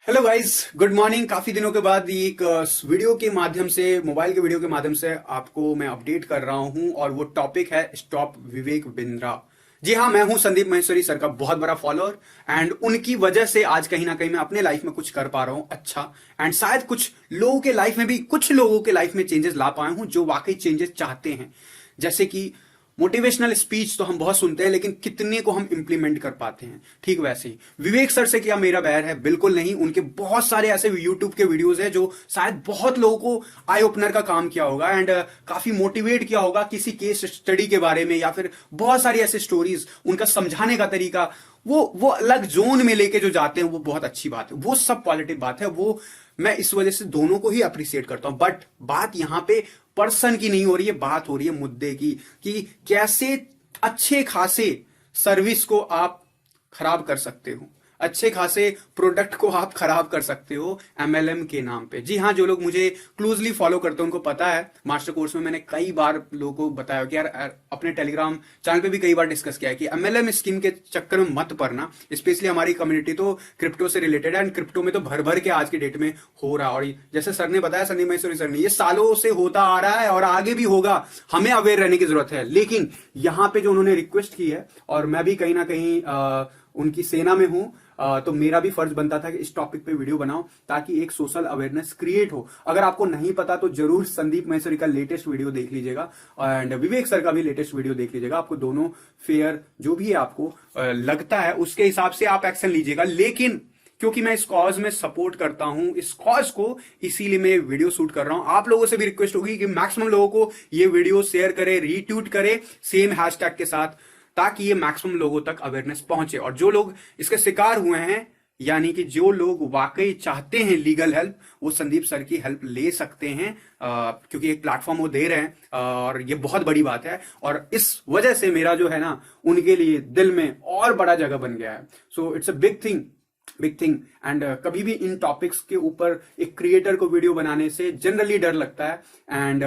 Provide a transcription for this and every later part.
Hello guys, good morning. काफी दिनों के बाद एक वीडियो के माध्यम से, मोबाइल के वीडियो के माध्यम से आपको मैं अपडेट कर रहा हूं और वो टॉपिक है स्टॉप विवेक बिंद्रा। जी हाँ, मैं हूं संदीप महेश्वरी सर का बहुत बड़ा फॉलोअर एंड उनकी वजह से आज कहीं ना कहीं मैं अपने लाइफ में कुछ कर पा रहा हूं अच्छा। एंड शायद कुछ लोगों के लाइफ में भी, कुछ लोगों के लाइफ में चेंजेस ला पाया हूं जो वाकई चेंजेस चाहते हैं। जैसे कि मोटिवेशनल स्पीच तो हम बहुत सुनते हैं, लेकिन कितने को हम इंप्लीमेंट कर पाते हैं। ठीक वैसे ही विवेक सर से क्या मेरा बैर है? बिल्कुल नहीं। उनके बहुत सारे ऐसे यूट्यूब के वीडियोस हैं जो शायद बहुत लोगों को आई ओपनर का काम किया होगा एंड काफी मोटिवेट किया होगा किसी केस स्टडी के बारे में, या फिर बहुत सारी ऐसी स्टोरीज, उनका समझाने का तरीका, वो अलग जोन में लेके जो जाते हैं, वो बहुत अच्छी बात है। वो सब पॉजिटिव बात है। वो मैं इस वजह से दोनों को ही अप्रिशिएट करता हूं। बट बात यहां पे पर्सन की नहीं हो रही है, बात हो रही है मुद्दे की, कि कैसे अच्छे खासे सर्विस को आप खराब कर सकते हो, अच्छे खासे प्रोडक्ट को आप खराब कर सकते हो एमएलएम के नाम पे। जी हाँ, जो लोग मुझे क्लोजली फॉलो करते हैं उनको पता है, मास्टर कोर्स में मैंने कई बार लोगों को बताया कि यार, अपने टेलीग्राम चैनल पे भी कई बार डिस्कस किया है कि एमएलएम स्कीम के चक्कर में मत पड़ना। स्पेशली हमारी कम्युनिटी तो क्रिप्टो से रिलेटेड है एंड क्रिप्टो में तो भर भर के आज की डेट में हो रहा है। और जैसे सर ने बताया, संदीप महेश्वरी सर ने, ये सालों से होता आ रहा है और आगे भी होगा। हमें अवेयर रहने की जरूरत है। लेकिन यहां पे जो उन्होंने रिक्वेस्ट की है, और मैं भी कहीं ना कहीं उनकी सेना में हूं, तो मेरा भी फर्ज बनता था कि इस टॉपिक पे वीडियो बनाओ ताकि एक सोशल अवेयरनेस क्रिएट हो। अगर आपको नहीं पता तो जरूर संदीप महेश्वरी का लेटेस्ट वीडियो देख लीजिएगा एंड विवेक सर का भी लेटेस्ट वीडियो देख लीजिएगा। आपको दोनों फेयर जो भी आपको लगता है उसके हिसाब से आप एक्शन लीजिएगा। लेकिन क्योंकि मैं इस कॉज में सपोर्ट करता हूं, इस कॉज को, इसीलिए मैं वीडियो शूट कर रहा हूं। आप लोगों से भी रिक्वेस्ट होगी कि मैक्सिमम लोगों को ये वीडियो शेयर करे, रीट्वीट करे सेम हैशटैग के साथ, ताकि ये मैक्सिमम लोगों तक अवेयरनेस पहुंचे। और जो लोग इसके शिकार हुए हैं, यानी कि जो लोग वाकई चाहते हैं लीगल हेल्प, वो संदीप सर की हेल्प ले सकते हैं, क्योंकि एक प्लेटफॉर्म वो दे रहे हैं और ये बहुत बड़ी बात है। और इस वजह से मेरा जो है ना, उनके लिए दिल में और बड़ा जगह बन गया है। So it's a big thing, big thing. And कभी भी इन टॉपिक्स के ऊपर एक क्रिएटर को वीडियो बनाने से जनरली डर लगता है एंड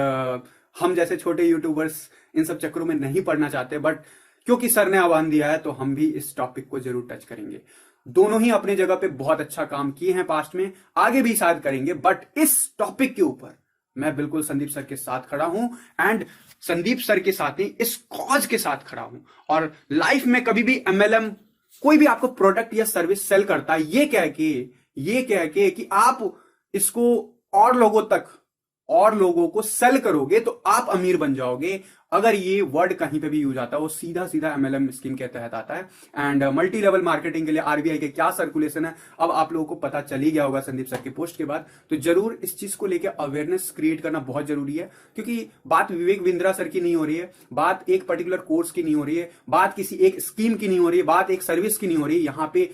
हम जैसे छोटे यूट्यूबर्स इन सब चक्करों में नहीं पड़ना चाहते। बट क्योंकि सर ने आह्वान दिया है तो हम भी इस टॉपिक को जरूर टच करेंगे। दोनों ही अपने जगह पे बहुत अच्छा काम किए हैं पास्ट में, आगे भी शायद करेंगे। बट इस टॉपिक के ऊपर मैं बिल्कुल संदीप सर के साथ खड़ा हूं एंड संदीप सर के साथ ही इस कॉज के साथ खड़ा हूं। और लाइफ में कभी भी एमएलएम, कोई भी आपको प्रोडक्ट या सर्विस सेल करता है, ये कह के कि आप इसको और लोगों को सेल करोगे तो आप अमीर बन जाओगे। अगर ये वर्ड कहीं पे भी यूज आता है, वो सीधा सीधा एमएलएम स्कीम के तहत आता है। एंड मल्टी लेवल मार्केटिंग के लिए आरबीआई के क्या सर्कुलेशन है, अब आप लोगों को पता चल ही गया होगा संदीप सर की पोस्ट के बाद। तो जरूर इस चीज को लेकर अवेयरनेस क्रिएट करना बहुत जरूरी है, क्योंकि बात विवेक बिंद्रा सर की नहीं हो रही है, बात एक पर्टिकुलर कोर्स की नहीं हो रही है, बात किसी एक स्कीम की नहीं हो रही है, बात एक सर्विस की नहीं हो रही है। यहां पे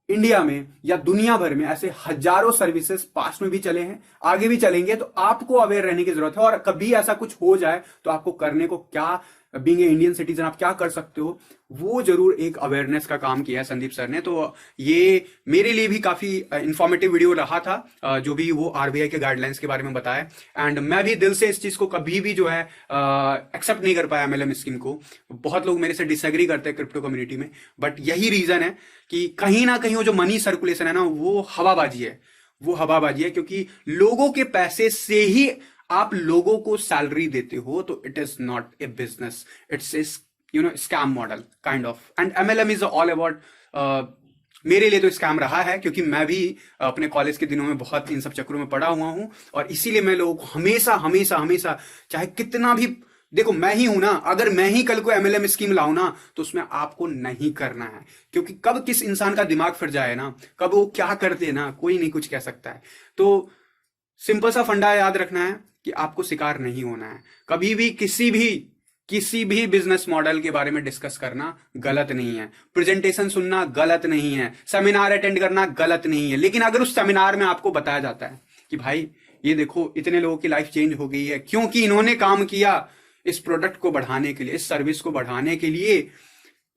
इंडिया में या दुनिया भर में ऐसे हजारों सर्विसेज पास्ट में भी चले हैं, आगे भी चलेंगे। तो आपको अवेयर रहने की जरूरत है। और कभी ऐसा कुछ हो जाए तो आपको करने को क्या, बीइंग ए इंडियन सिटीजन, आप क्या कर सकते हो, वो जरूर एक अवेयरनेस का काम किया है संदीप सर ने। तो ये मेरे लिए भी काफी इंफॉर्मेटिव वीडियो रहा था, जो भी वो आरबीआई के गाइडलाइंस के बारे में बताया। एंड मैं भी दिल से इस चीज को कभी भी जो है एक्सेप्ट नहीं कर पाया एमएलएम स्कीम को। बहुत लोग मेरे से डिसएग्री करते हैं क्रिप्टो कम्युनिटी में, बट यही रीजन है कि कहीं ना कहीं वो जो मनी सर्कुलेशन है ना, वो हवाबाजी है। क्योंकि लोगों के पैसे से ही आप लोगों को सैलरी देते हो, तो it is not a business, it's a scam model kind of. And MLM is all about, मेरे लिए तो स्कैम रहा है, क्योंकि मैं भी अपने कॉलेज के दिनों में बहुत इन सब चक्करों में पड़ा हुआ हूं। और इसीलिए मैं लोगों को हमेशा चाहे कितना भी, देखो मैं ही हूं ना, अगर मैं ही कल को एमएलएम स्कीम लाऊं ना, तो उसमें आपको नहीं करना है। क्योंकि कब किस इंसान का दिमाग फिर जाए ना, कब वो क्या कर दे ना, कोई नहीं कुछ कह सकता है। तो सिंपल सा फंडा याद रखना है कि आपको शिकार नहीं होना है। कभी भी किसी भी बिजनेस मॉडल के बारे में डिस्कस करना गलत नहीं है, प्रेजेंटेशन सुनना गलत नहीं है, सेमिनार अटेंड करना गलत नहीं है। लेकिन अगर उस सेमिनार में आपको बताया जाता है कि भाई ये देखो, इतने लोगों की लाइफ चेंज हो गई है क्योंकि इन्होंने काम किया इस प्रोडक्ट को बढ़ाने के लिए, इस सर्विस को बढ़ाने के लिए,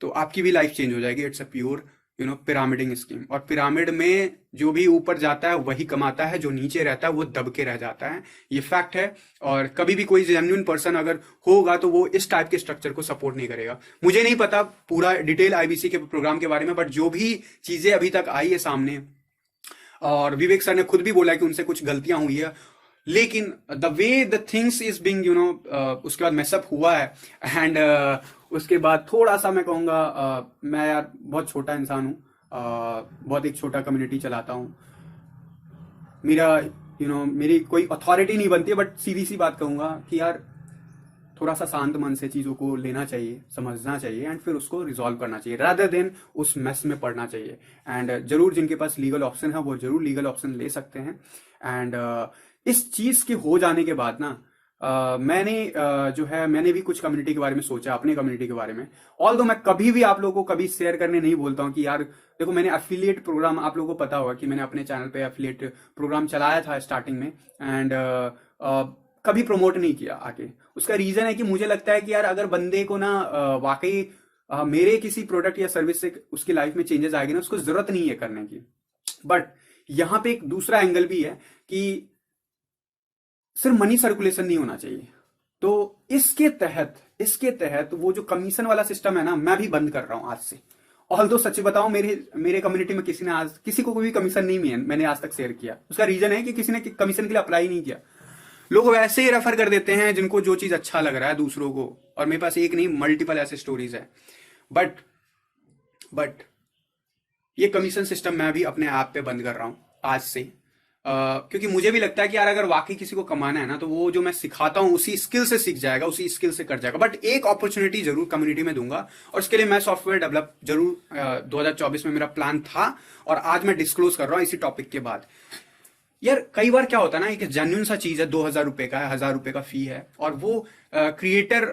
तो आपकी भी लाइफ चेंज हो जाएगी। It's a pure pyramiding scheme. और पिरामिड में जो भी ऊपर जाता है वही कमाता है, जो नीचे रहता है वो दब के रह जाता है। ये फैक्ट है। और कभी भी कोई जेन्युइन पर्सन अगर होगा तो वो इस टाइप के स्ट्रक्चर को सपोर्ट नहीं करेगा। मुझे नहीं पता पूरा डिटेल आईबीसी के प्रोग्राम के बारे में, बट जो भी चीजें अभी तक आई है सामने, और विवेक सर ने खुद भी बोला कि उनसे कुछ गलतियां हुई है, लेकिन the way the things is being उसके बाद मैसअप हुआ है। एंड उसके बाद थोड़ा सा मैं कहूँगा, मैं यार बहुत छोटा इंसान हूँ, बहुत एक छोटा कम्युनिटी चलाता हूँ। मेरा मेरी कोई अथॉरिटी नहीं बनती है, बट सीधी सी बात कहूँगा कि यार थोड़ा सा शांत मन से चीज़ों को लेना चाहिए, समझना चाहिए, एंड फिर उसको रिजॉल्व करना चाहिए, रादर देन उस मेस में पड़ना चाहिए। एंड जरूर जिनके पास लीगल ऑप्शन है वो जरूर लीगल ऑप्शन ले सकते हैं। एंड इस चीज़ के हो जाने के बाद ना मैंने भी कुछ कम्युनिटी के बारे में सोचा, अपने कम्युनिटी के बारे में। ऑल्दो मैं कभी भी आप लोगों को कभी शेयर करने नहीं बोलता हूँ कि यार देखो, मैंने एफिलिएट प्रोग्राम, आप लोगों को पता होगा कि मैंने अपने चैनल पे एफिलिएट प्रोग्राम चलाया था स्टार्टिंग में, एंड कभी प्रमोट नहीं किया आगे। उसका रीजन है कि मुझे लगता है कि यार अगर बंदे को ना वाकई मेरे किसी प्रोडक्ट या सर्विस से उसकी लाइफ में चेंजेस आएगी ना, उसको जरूरत नहीं है करने की। बट यहां पे एक दूसरा एंगल भी है कि सिर्फ मनी सर्कुलेशन नहीं होना चाहिए। तो इसके तहत वो जो कमीशन वाला सिस्टम है ना, मैं भी बंद कर रहा हूं आज से। ऑल्दो सच बताऊं, मेरे कम्युनिटी में किसी को कोई कमीशन नहीं मैंने आज तक शेयर किया। उसका रीजन है कि किसी ने कमीशन के लिए अप्लाई नहीं किया। लोग वैसे ही रेफर कर देते हैं जिनको जो चीज अच्छा लग रहा है दूसरों को, और मेरे पास एक नहीं मल्टीपल ऐसे स्टोरीज है। बट ये कमीशन सिस्टम मैं भी अपने आप पे बंद कर रहा हूं आज से, क्योंकि मुझे भी लगता है कि यार अगर वाकई किसी को कमाना है ना, तो वो जो मैं सिखाता हूँ उसी स्किल से सीख जाएगा, उसी स्किल से कर जाएगा। बट एक अपॉर्चुनिटी जरूर कम्युनिटी में दूंगा, और उसके लिए मैं सॉफ्टवेयर डेवलप जरूर 2024 में मेरा प्लान था, और आज मैं डिस्क्लोज कर रहा हूँ इसी टॉपिक के बाद। यार कई बार क्या होता है ना, एक जेन्युइन सा चीज है, 2000 रुपए का है, 1000 रुपए का फी है, और वो क्रिएटर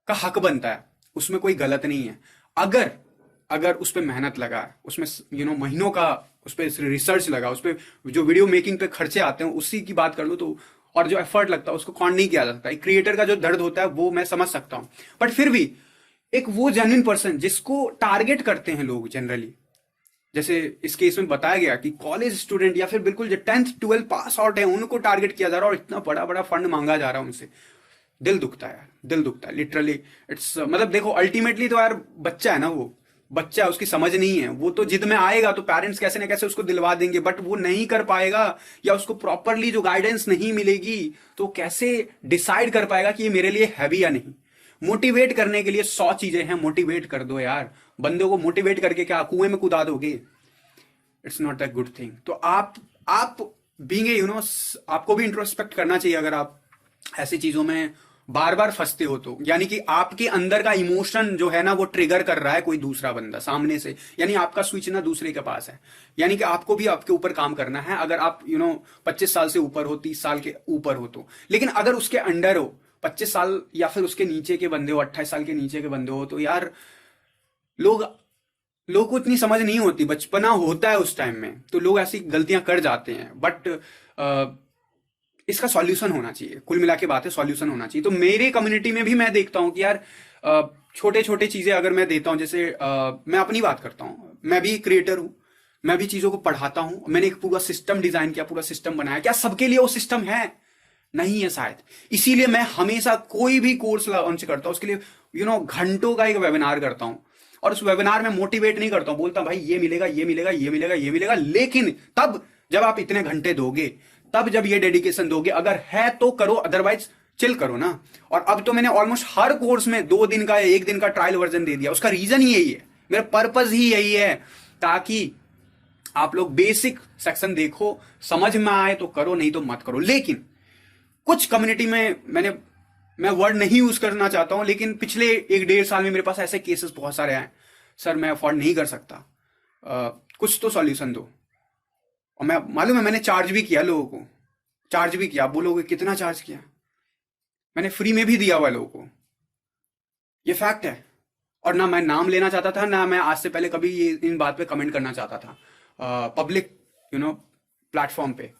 का हक बनता है, उसमें कोई गलत नहीं है। अगर उस पर मेहनत लगा है, उसमें महीनों का उस पर रिसर्च लगा, उस पर जो वीडियो मेकिंग पे खर्चे आते हैं उसी की बात कर लो तो, और जो एफर्ट लगता है उसको काउंट नहीं किया जा सकता। एक क्रिएटर का जो दर्द होता है वो मैं समझ सकता हूं, बट फिर भी एक वो जेन्युइन पर्सन जिसको टारगेट करते हैं लोग जनरली, जैसे इस केस में बताया गया कि कॉलेज स्टूडेंट या फिर बिल्कुल जो 10th 12th पास आउट है उनको टारगेट किया जा रहा है, और इतना बड़ा बड़ा फंड मांगा जा रहा है उनसे। दिल दुखता है यार, दिल दुखता है लिटरली। इट्स मतलब देखो, अल्टीमेटली तो यार बच्चा है ना, वो बच्चा है, उसकी समझ नहीं है, वो तो जिद में आएगा तो पेरेंट्स कैसे ना कैसे उसको दिलवा देंगे, बट वो नहीं कर पाएगा, या उसको प्रॉपरली जो गाइडेंस नहीं मिलेगी तो कैसे डिसाइड कर पाएगा कि ये मेरे लिए है भी या नहीं। मोटिवेट करने के लिए 100 चीजें हैं, मोटिवेट कर दो यार। बंदों को मोटिवेट करके क्या कुएं में कूदा दोगे? It's not a good thing. तो आप बीइंग ए आपको भी इंट्रोस्पेक्ट करना चाहिए अगर आप ऐसी चीजों में बार बार फंसते हो तो। यानी कि आपके अंदर का इमोशन जो है ना, वो ट्रिगर कर रहा है कोई दूसरा बंदा सामने से, यानी आपका स्विच ना दूसरे के पास है। यानी कि आपको भी आपके ऊपर काम करना है, अगर आप 25 साल से ऊपर हो, 30 साल के ऊपर हो तो। लेकिन अगर उसके अंडर हो, 25 साल या फिर उसके नीचे के बंदे हो, 28 साल के नीचे के बंदे हो, तो यार लोग को इतनी समझ नहीं होती, बचपना होता है उस टाइम में, तो लोग ऐसी गलतियां कर जाते हैं। बट इसका सॉल्यूशन होना चाहिए, कुल मिला के बात है, सॉल्यूशन होना चाहिए। तो मेरे कम्युनिटी में भी मैं देखता हूं कि यार छोटे छोटे चीजें अगर मैं देता हूं, जैसे मैं अपनी बात करता हूं, मैं भी क्रिएटर हूं, मैं भी चीजों को पढ़ाता हूं, मैंने एक पूरा सिस्टम डिजाइन किया, पूरा सिस्टम बनाया। क्या सबके लिए वो सिस्टम है? नहीं है शायद। इसीलिए मैं हमेशा कोई भी कोर्स लॉन्च करता हूं, उसके लिए घंटों का एक वेबिनार करता हूं, और उस वेबिनार में मोटिवेट नहीं करता हूं, बोलता हूं भाई ये मिलेगा, ये मिलेगा, ये मिलेगा, ये मिलेगा। लेकिन तब जब आप इतने घंटे दोगे, तब जब ये डेडिकेशन दोगे, अगर है तो करो, अदरवाइज चिल करो ना। और अब तो मैंने ऑलमोस्ट हर कोर्स में 2 दिन का या 1 दिन का ट्रायल वर्जन दे दिया। उसका रीजन ही यही है, मेरा पर्पज ही यही है, ताकि आप लोग बेसिक सेक्शन देखो, समझ में आए तो करो, नहीं तो मत करो। लेकिन कुछ कम्युनिटी में मैं वर्ड नहीं यूज करना चाहता हूं, लेकिन पिछले 1-1.5 साल में मेरे पास ऐसे केसेस बहुत सारे आए, सर मैं अफोर्ड नहीं कर सकता, कुछ तो सॉल्यूशन दो। और मैं मालूम है मैंने चार्ज भी किया, लोगों को चार्ज भी किया। आप बोलोगे कितना चार्ज किया? मैंने फ्री में भी दिया हुआ लोगों को, ये फैक्ट है। और ना मैं नाम लेना चाहता था, ना मैं आज से पहले कभी इन बात पे कमेंट करना चाहता था पब्लिक प्लेटफॉर्म पे।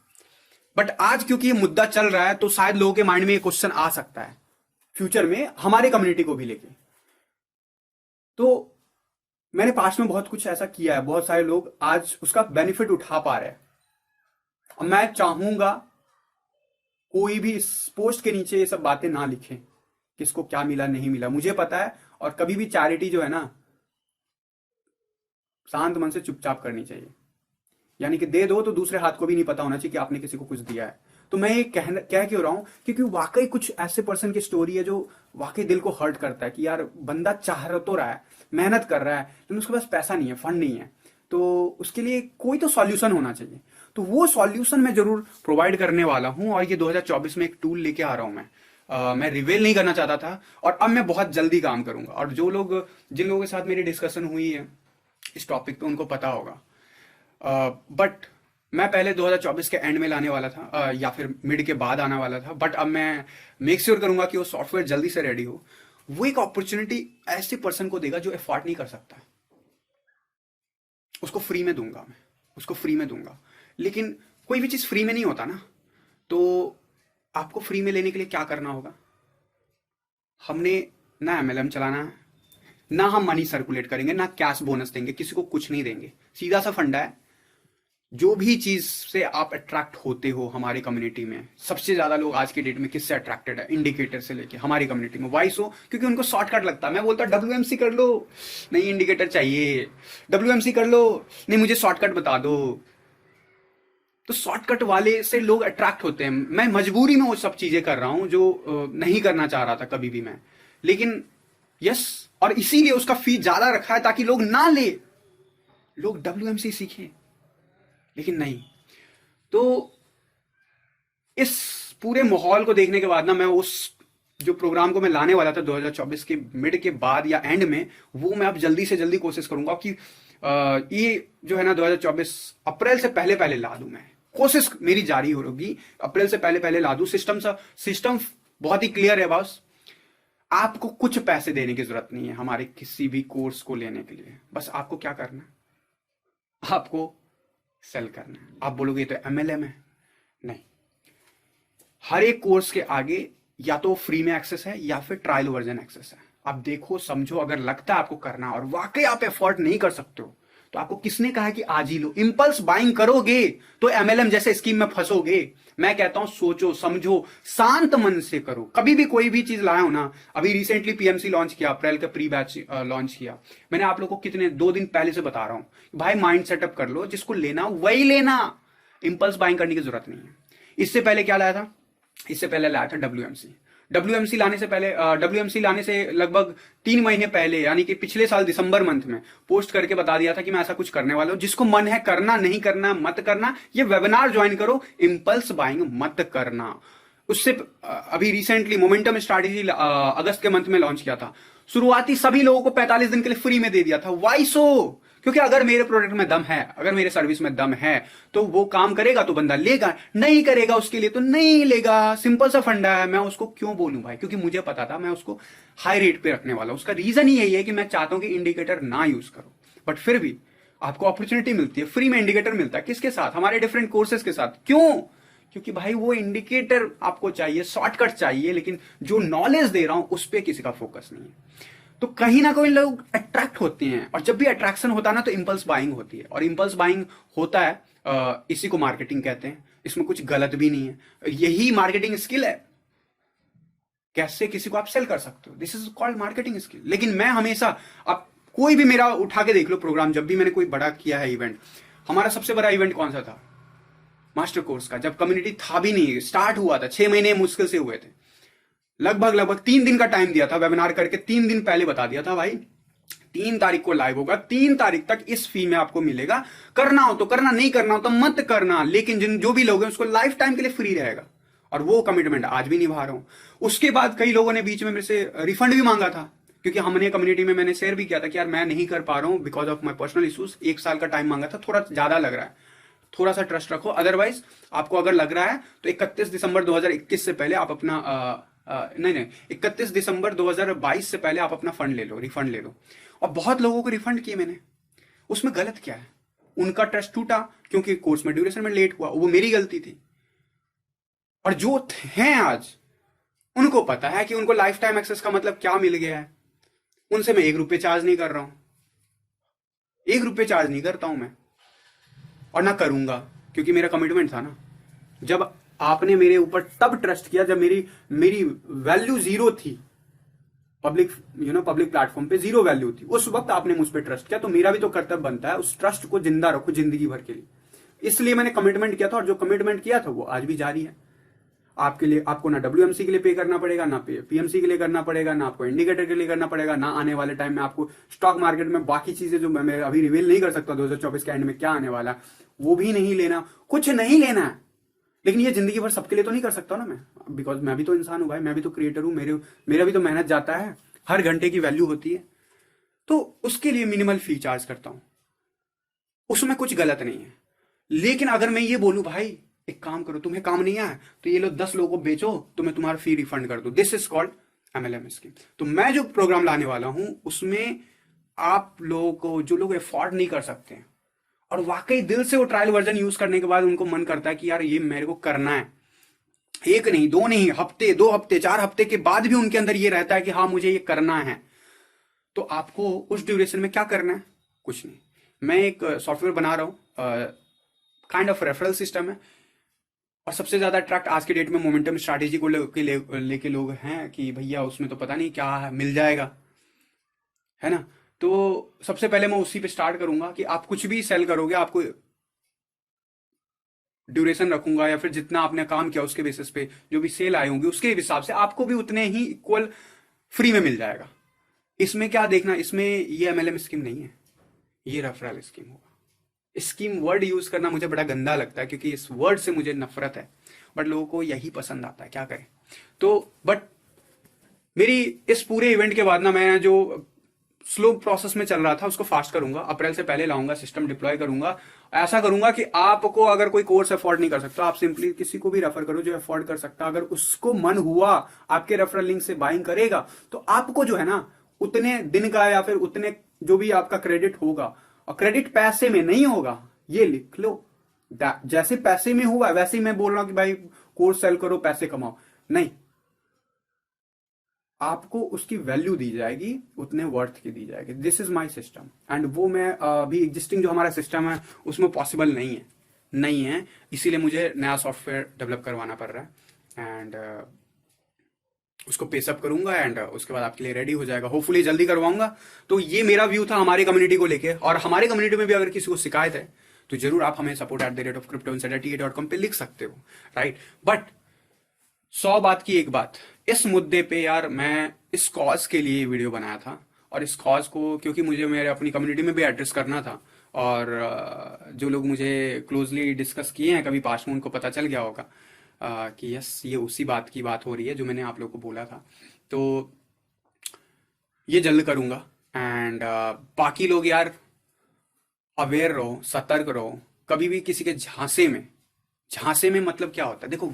बट आज क्योंकि ये मुद्दा चल रहा है, तो शायद लोगों के माइंड में ये क्वेश्चन आ सकता है फ्यूचर में, हमारे कम्युनिटी को भी लेके। तो मैंने पास्ट में बहुत कुछ ऐसा किया है, बहुत सारे लोग आज उसका बेनिफिट उठा पा रहे हैं। और मैं चाहूंगा कोई भी इस पोस्ट के नीचे ये सब बातें ना लिखें, किसको क्या मिला नहीं मिला, मुझे पता है। और कभी भी चैरिटी जो है ना, शांत मन से चुपचाप करनी चाहिए। यानी कि दे दो तो दूसरे हाथ को भी नहीं पता होना चाहिए कि आपने किसी को कुछ दिया है। तो मैं ये कह क्यों रहा हूं, क्योंकि वाकई कुछ ऐसे पर्सन की स्टोरी है जो वाकई दिल को हर्ट करता है कि यार बंदा चाह तो रहा है, मेहनत कर रहा है, लेकिन उसके पास पैसा नहीं है, फंड नहीं है, तो उसके लिए कोई तो सॉल्यूशन होना चाहिए। तो वो सॉल्यूशन मैं जरूर प्रोवाइड करने वाला हूं, और ये 2024 में एक टूल लेके आ रहा हूं मैं। मैं रिवील नहीं करना चाहता था, और अब मैं बहुत जल्दी काम करूंगा। और जिन लोगों के साथ मेरी डिस्कशन हुई है इस टॉपिक पे उनको पता होगा। बट मैं पहले 2024 के एंड में लाने वाला था, या फिर मिड के बाद आने वाला था, बट अब मैं मेक श्योर करूंगा कि वो सॉफ्टवेयर जल्दी से रेडी हो। वो एक अपॉर्चुनिटी ऐसे पर्सन को देगा जो एफोर्ड नहीं कर सकता, उसको फ्री में दूंगा, मैं उसको फ्री में दूंगा। लेकिन कोई भी चीज फ्री में नहीं होता ना, तो आपको फ्री में लेने के लिए क्या करना होगा? हमने ना एमएलएम चलाना है, ना हम मनी सर्कुलेट करेंगे, ना कैश बोनस देंगे, किसी को कुछ नहीं देंगे। सीधा सा फंडा है, जो भी चीज से आप अट्रैक्ट होते हो हमारी कम्युनिटी में, सबसे ज्यादा लोग आज के डेट में किससे अट्रैक्टेड है? इंडिकेटर से लेके हमारी कम्युनिटी में वाइस हो, क्योंकि उनको शॉर्टकट लगता है। मैं बोलता हूं WMC कर लो, नहीं इंडिकेटर चाहिए, WMC कर लो, नहीं मुझे शॉर्टकट बता दो। तो शॉर्टकट वाले से लोग अट्रैक्ट होते हैं। मैं मजबूरी में वो सब चीजें कर रहा हूं जो नहीं करना चाह रहा था कभी भी मैं, लेकिन यस, और इसीलिए उसका फी ज्यादा रखा है ताकि लोग ना ले, लोग WMC सीखें, लेकिन नहीं। तो इस पूरे माहौल को देखने के बाद ना, मैं उस जो प्रोग्राम को मैं लाने वाला था 2024 के मिड के बाद या एंड में, वो मैं अब जल्दी से जल्दी कोशिश करूंगा कि ये जो है ना 2024 अप्रैल से पहले पहले ला दूं। मैं कोशिश मेरी जारी होगी, अप्रैल से पहले पहले ला दूं। सिस्टम बहुत ही क्लियर है बॉस। आपको कुछ पैसे देने की जरूरत नहीं है हमारे किसी भी कोर्स को लेने के लिए। बस आपको क्या करना है? आपको सेल करना है। आप बोलोगे तो MLM है, नहीं। हर एक कोर्स के आगे या तो फ्री में एक्सेस है या फिर ट्रायल वर्जन एक्सेस है। आप देखो, समझो, अगर लगता है आपको करना और वाकई आप एफोर्ड नहीं कर सकते हो, तो आपको किसने कहा कि आज ही लो? इंपल्स बाइंग करोगे तो MLM जैसे स्कीम में फंसोगे। मैं कहता हूं सोचो समझो, शांत मन से करो। कभी भी कोई भी चीज लाया हो ना, अभी रिसेंटली PMC लॉन्च किया, अप्रैल का प्री बैच लॉन्च किया मैंने। आप लोगों को कितने 2 दिन पहले से बता रहा हूं, भाई माइंड सेटअप कर लो, जिसको लेना वही लेना, इंपल्स बाइंग करने की जरूरत नहीं है। इससे पहले क्या लाया था? इससे पहले लाया था WMC लाने से लगभग 3 महीने पहले, यानी कि पिछले साल दिसंबर मंथ में पोस्ट करके बता दिया था कि मैं ऐसा कुछ करने वाला हूं। जिसको मन है करना, नहीं करना मत करना, ये वेबिनार ज्वाइन करो, इंपल्स बाइंग मत करना। उससे अभी रिसेंटली मोमेंटम स्ट्रैटेजी अगस्त के मंथ में लॉन्च किया था। शुरुआती सभी लोगों को 45 दिन के लिए फ्री में दे दिया था। वाई सो? क्योंकि अगर मेरे प्रोडक्ट में दम है, अगर मेरे सर्विस में दम है, तो वो काम करेगा तो बंदा लेगा, नहीं करेगा उसके लिए तो नहीं लेगा। सिंपल सा फंडा है। मैं उसको क्यों बोलूं भाई? क्योंकि मुझे पता था मैं उसको हाई रेट पे रखने वाला हूं। उसका रीजन ही यही है कि मैं चाहता हूं कि इंडिकेटर ना यूज करो, बट फिर भी आपको अपॉर्चुनिटी मिलती है, फ्री में इंडिकेटर मिलता है। किसके साथ? हमारे डिफरेंट कोर्सेज के साथ। क्यों? क्योंकि भाई वो इंडिकेटर आपको चाहिए, शॉर्टकट चाहिए, लेकिन जो नॉलेज दे रहा हूं उस पर किसी का फोकस नहीं है। तो कहीं ना कहीं लोग अट्रैक्ट होते हैं, और जब भी अट्रैक्शन होता है ना, तो इंपल्स बाइंग होती है। और इंपल्स बाइंग होता है, इसी को मार्केटिंग कहते हैं। इसमें कुछ गलत भी नहीं है, यही मार्केटिंग स्किल है। कैसे किसी को आप सेल कर सकते हो, this is called marketing skill. लेकिन मैं हमेशा, आप कोई भी मेरा उठा के देख लो प्रोग्राम, जब भी मैंने कोई बड़ा किया है इवेंट, हमारा सबसे बड़ा इवेंट कौन सा था? मास्टर कोर्स का। जब कम्युनिटी था भी नहीं, स्टार्ट हुआ था, 6 महीने मुश्किल से हुए थे। लगभग 3 दिन का टाइम दिया था, वेबिनार करके 3 दिन पहले बता दिया था भाई 3 तारीख को लाइव होगा, 3 तारीख तक इस फी में आपको मिलेगा। करना हो तो करना, नहीं करना हो तो मत करना, लेकिन जो भी लोग हैं उसको लाइफ टाइम के लिए फ्री रहेगा। और वो कमिटमेंट आज भी निभा रहा हूं। उसके बाद कई लोगों ने बीच में मेरे से रिफंड भी मांगा था, क्योंकि हमने कम्युनिटी में मैंने शेयर भी किया था कि यार मैं नहीं कर पा रहा हूं because of my personal issues. 1 साल का टाइम मांगा था, थोड़ा ज्यादा लग रहा है, थोड़ा सा ट्रस्ट रखो। अदरवाइज आपको अगर लग रहा है तो 31 दिसंबर 2021 से पहले आप अपना 31 दिसंबर 2022 से पहले आप अपना फंड ले लो, रिफंड ले लो। और बहुत लोगों को रिफंड किए मैंने। उसमें गलत क्या है? उनका ट्रस्ट टूटा क्योंकि कोर्स में ड्यूरेशन में लेट हुआ, वो मेरी गलती थी। और जो हैं आज, उनको पता है कि उनको लाइफ टाइम एक्सेस का मतलब क्या मिल गया है। उनसे मैं 1 रुपये चार्ज नहीं कर रहा हूं, 1 रुपये चार्ज नहीं करता हूं मैं, और ना करूंगा, क्योंकि मेरा कमिटमेंट था ना। जब आपने मेरे ऊपर तब ट्रस्ट किया जब मेरी वैल्यू 0 थी, पब्लिक प्लेटफॉर्म पे 0 वैल्यू थी, उस वक्त आपने मुझ पर ट्रस्ट किया। तो मेरा भी तो कर्तव्य बनता है उस ट्रस्ट को जिंदा रखो जिंदगी भर के लिए। इसलिए मैंने कमिटमेंट किया था, और जो कमिटमेंट किया था वो आज भी जारी है। आपके लिए आपको ना WMC के लिए पे करना पड़ेगा, ना PMC के लिए करना पड़ेगा, ना आपको इंडिकेटर के लिए करना पड़ेगा, ना आने वाले टाइम में आपको स्टॉक मार्केट में बाकी चीजें जो मैं अभी रिवील नहीं कर सकता 2024 के एंड में क्या आने वाला है, वो भी नहीं लेना, कुछ नहीं लेना है। लेकिन ये जिंदगी भर सबके लिए तो नहीं कर सकता ना मैं, बिकॉज मैं भी तो इंसान हूं भाई, मैं भी तो क्रिएटर हूं, मेरा भी तो मेहनत जाता है, हर घंटे की वैल्यू होती है। तो उसके लिए मिनिमल फी चार्ज करता हूं, उसमें कुछ गलत नहीं है। लेकिन अगर मैं ये बोलूं भाई एक काम करो, तुम्हें काम नहीं आया तो ये लो 10 लोगों को बेचो तो मैं तुम्हारा फी रिफंड कर दूं, this is called MLM scheme. तो मैं जो प्रोग्राम लाने वाला हूं उसमें आप लोगों को, जो लोग अफोर्ड नहीं कर सकते हैं और वाकई दिल से वो ट्रायल वर्जन यूज करने के बाद उनको मन करता है कि यार ये मेरे को करना है, एक नहीं, दो नहीं, हफ्ते, 2 हफ्ते, 4 हफ्ते के बाद भी उनके अंदर ये रहता है कि हाँ मुझे ये करना है, तो आपको उस ड्यूरेशन में क्या करना है? कुछ नहीं, मैं एक सॉफ्टवेयर बना रहा हूं, काइंड ऑफ रेफरल सिस्टम है। और सबसे ज्यादा अट्रैक्ट आज के डेट में मोमेंटम स्ट्रैटेजी को लेके लोग हैं कि भैया उसमें तो पता नहीं क्या है, मिल जाएगा, है ना। तो सबसे पहले मैं उसी पे स्टार्ट करूंगा कि आप कुछ भी सेल करोगे, आपको ड्यूरेशन रखूंगा या फिर जितना आपने काम किया उसके बेसिस पे जो भी सेल आए होंगे उसके हिसाब से आपको भी उतने ही इक्वल फ्री में मिल जाएगा। इसमें क्या देखना, इसमें ये MLM स्कीम नहीं है, ये रेफरल स्कीम होगा। स्कीम वर्ड यूज करना मुझे बड़ा गंदा लगता है क्योंकि इस वर्ड से मुझे नफरत है, बट लोगों को यही पसंद आता है, क्या करें। तो बट मेरी इस पूरे इवेंट के बाद ना, मैं जो स्लो प्रोसेस में चल रहा था उसको फास्ट करूंगा, अप्रैल से पहले लाऊंगा, सिस्टम डिप्लॉय करूंगा। ऐसा करूंगा कि आपको अगर कोई कोर्स अफोर्ड नहीं कर सकता, आप सिंपली किसी को भी रेफर करो जो अफोर्ड कर सकता, अगर उसको मन हुआ आपके रेफरल लिंक से बाइंग करेगा तो आपको जो है ना उतने दिन का या फिर उतने जो भी आपका क्रेडिट होगा, और क्रेडिट पैसे में नहीं होगा, ये लिख लो। जैसे पैसे में हुआ वैसे ही मैं बोल रहा हूं कि भाई कोर्स सेल करो पैसे कमाओ, नहीं, आपको उसकी वैल्यू दी जाएगी, उतने वर्थ की दी जाएगी। This is my system, and वो मैं अभी एग्जिस्टिंग जो हमारा सिस्टम है उसमें पॉसिबल नहीं है, इसीलिए मुझे नया सॉफ्टवेयर डेवलप करवाना पड़ रहा है, एंड उसको पेसअप करूंगा एंड उसके बाद आपके लिए रेडी हो जाएगा, होपफुली जल्दी करवाऊंगा। तो ये मेरा व्यू था हमारी कम्युनिटी को लेके, और हमारी कम्युनिटी में भी अगर किसी को शिकायत है तो जरूर आप हमें support@cryptoinsider.com पे लिख सकते हो, राइट। बट 100 बात की एक बात, इस मुद्दे पे यार मैं इस कॉज के लिए वीडियो बनाया था, और इस कॉज को क्योंकि मुझे मेरे अपनी कम्युनिटी में भी एड्रेस करना था, और जो लोग मुझे क्लोजली डिस्कस किए हैं कभी पास्ट में उनको पता चल गया होगा कि यस ये उसी बात की बात हो रही है जो मैंने आप लोगों को बोला था। तो ये जल्द करूंगा, एंड बाकी लोग यार अवेयर रहो, सतर्क रहो, कभी भी किसी के झांसे में मतलब क्या होता है, देखो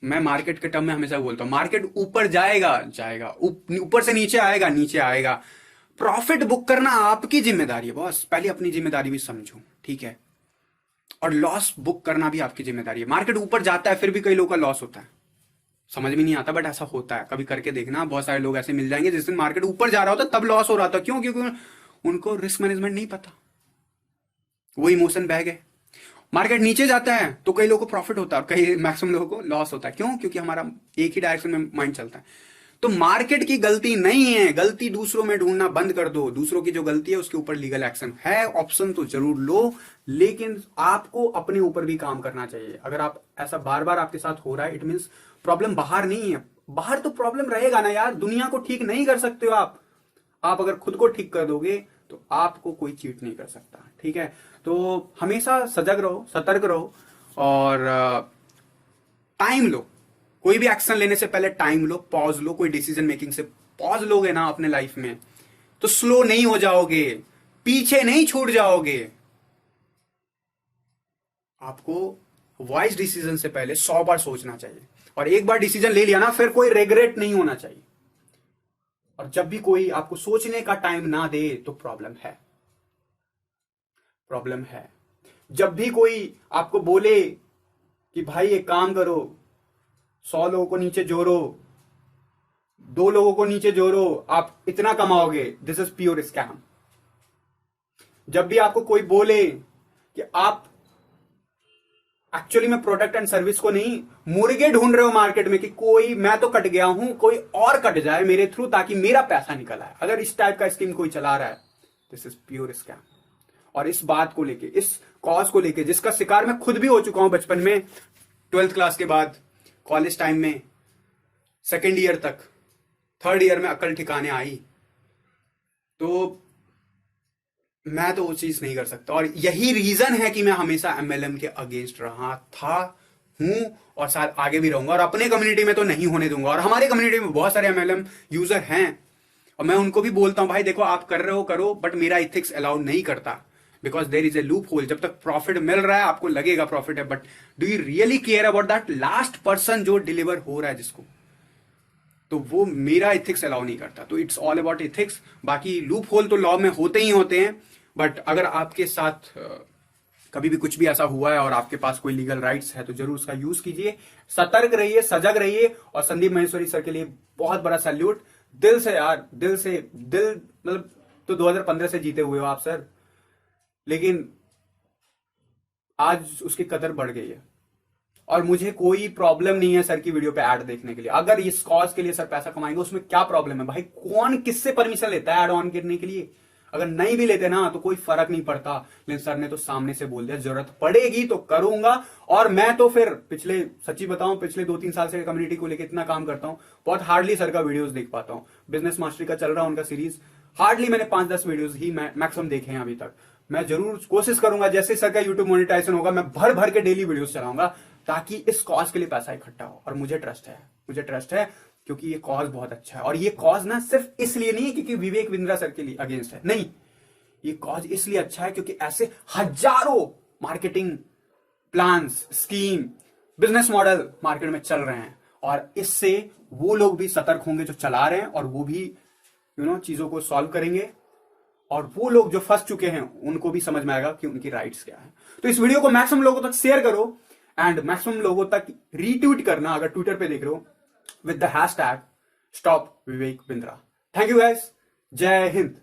मैं मार्केट के टर्म में हमेशा बोलता हूं, मार्केट ऊपर जाएगा, ऊपर से नीचे आएगा। प्रॉफिट बुक करना आपकी जिम्मेदारी है बॉस, पहले अपनी जिम्मेदारी भी समझो, ठीक है, और लॉस बुक करना भी आपकी जिम्मेदारी है। मार्केट ऊपर जाता है फिर भी कई लोगों का लॉस होता है, समझ में नहीं आता, बट ऐसा होता है, कभी करके देखना, बहुत सारे लोग ऐसे मिल जाएंगे जिस दिन मार्केट ऊपर जा रहा होता तब लॉस हो रहा था, क्यों? क्योंकि उनको रिस्क मैनेजमेंट नहीं पता, वो इमोशन बह गए। मार्केट नीचे जाता है तो कई लोगों को प्रॉफिट होता है और कई मैक्सिमम लोगों को लॉस होता है, क्यों? क्योंकि हमारा एक ही डायरेक्शन में माइंड चलता है। तो मार्केट की गलती नहीं है, गलती दूसरों में ढूंढना बंद कर दो, दूसरों की जो गलती है उसके ऊपर लीगल एक्शन है, ऑप्शन तो जरूर लो, लेकिन आपको अपने ऊपर भी काम करना चाहिए। अगर आप ऐसा बार बार आपके साथ हो रहा है, इट मीन्स प्रॉब्लम बाहर नहीं है, बाहर तो प्रॉब्लम रहेगा ना यार, दुनिया को ठीक नहीं कर सकते हो आप अगर खुद को ठीक कर दोगे तो आपको कोई चीट नहीं कर सकता, ठीक है। तो हमेशा सजग रहो, सतर्क रहो, और टाइम लो, कोई भी एक्शन लेने से पहले टाइम लो, पॉज लो, कोई डिसीजन मेकिंग से पॉज लोगे ना अपने लाइफ में तो स्लो नहीं हो जाओगे, पीछे नहीं छूट जाओगे। आपको वाइज डिसीजन से पहले 100 बार सोचना चाहिए, और एक बार डिसीजन ले लिया ना फिर कोई रिग्रेट नहीं होना चाहिए। और जब भी कोई आपको सोचने का टाइम ना दे तो प्रॉब्लम है। जब भी कोई आपको बोले कि भाई एक काम करो, 100 लोगों को नीचे जोड़ो, 2 लोगों को नीचे जोड़ो, आप इतना कमाओगे, दिस इज प्योर स्कैम। जब भी आपको कोई बोले कि आप एक्चुअली में प्रोडक्ट एंड सर्विस को नहीं, मुर्गे ढूंढ रहे हो मार्केट में कि कोई, मैं तो कट गया हूं, कोई और कट जाए मेरे थ्रू ताकि मेरा पैसा निकल आए, अगर इस टाइप का स्कीम कोई चला रहा है, दिस इज प्योर स्कैम। और इस बात को लेके, इस कॉज को लेके, जिसका शिकार मैं खुद भी हो चुका हूं बचपन में, 12th क्लास के बाद, कॉलेज टाइम में, सेकेंड ईयर तक, थर्ड ईयर में अकल ठिकाने आई, तो मैं तो वो चीज नहीं कर सकता। और यही रीजन है कि मैं हमेशा एमएलएम के अगेंस्ट रहा था, हूं, और शायद आगे भी रहूंगा, और अपने कम्युनिटी में तो नहीं होने दूंगा। और हमारी कम्युनिटी में बहुत सारे एमएलएम यूजर हैं, और मैं उनको भी बोलता हूं भाई देखो आप कर रहे हो करो, बट मेरा इथिक्स अलाउ नहीं करता, because there is a loop hole. जब तक प्रॉफिट मिल रहा है आपको लगेगा प्रॉफिट है, but do you really care about that last person जो डिलीवर हो रहा है जिसको? तो वो मेरा इथिक्स अलाउ नहीं करता। तो इट्स ऑल अबाउट इथिक्स। बाकी लूप होल तो लॉ में होते ही होते हैं, बट अगर आपके साथ कभी भी कुछ भी ऐसा हुआ है और आपके पास कोई लीगल राइट्स है तो जरूर उसका यूज कीजिए, सतर्क रहिए, सजग रहिए। और संदीप महेश्वरी सर के लिए बहुत बड़ा सैल्यूट, दिल से यार, दिल मतलब, तो 2015 से जीते हुए हो आप सर, लेकिन आज उसकी कदर बढ़ गई है। और मुझे कोई प्रॉब्लम नहीं है सर की वीडियो पे ऐड देखने के लिए। अगर इस कॉज के लिए सर पैसा कमाएंगे उसमें क्या प्रॉब्लम है भाई? कौन किससे परमिशन लेता है ऐड ऑन करने के लिए? अगर नहीं भी लेते ना तो कोई फर्क नहीं पड़ता, लेकिन सर ने तो सामने से बोल दिया जरूरत पड़ेगी तो करूंगा। और मैं तो फिर सच्ची बताऊं, पिछले 2-3 साल से कम्युनिटी को लेकर इतना काम करता हूं, बहुत हार्डली सर का वीडियोस देख पाता हूं। बिजनेस मास्टरी का चल रहा है उनका सीरीज, हार्डली मैंने 5-10 वीडियोस ही मैक्सिमम देखे हैं अभी तक। मैं जरूर कोशिश करूंगा जैसे सर का यूट्यूब मोनेटाइजेशन होगा मैं भर भर के डेली वीडियोस चलाऊंगा, ताकि इस कॉज के लिए पैसा इकट्ठा हो। और मुझे ट्रस्ट है क्योंकि ये कॉज बहुत अच्छा है। और ये कॉज ना सिर्फ इसलिए नहीं है क्योंकि विवेक बिंद्रा सर के लिए अगेंस्ट है, नहीं, ये कॉज इसलिए अच्छा है क्योंकि ऐसे हजारों marketing plans, scheme, business model market में चल रहे हैं, और इससे वो लोग भी सतर्क होंगे जो चला रहे हैं, और वो भी चीजों को सॉल्व करेंगे। और वो लोग जो फंस चुके हैं उनको भी समझ में आएगा कि उनकी राइट्स क्या है। तो इस वीडियो को मैक्सिमम लोगों तक शेयर करो, एंड मैक्सिमम लोगों तक रीट्वीट करना अगर ट्विटर पे देख रहे हो, with the hashtag stop Vivek Bindra. Thank you guys, जय हिंद।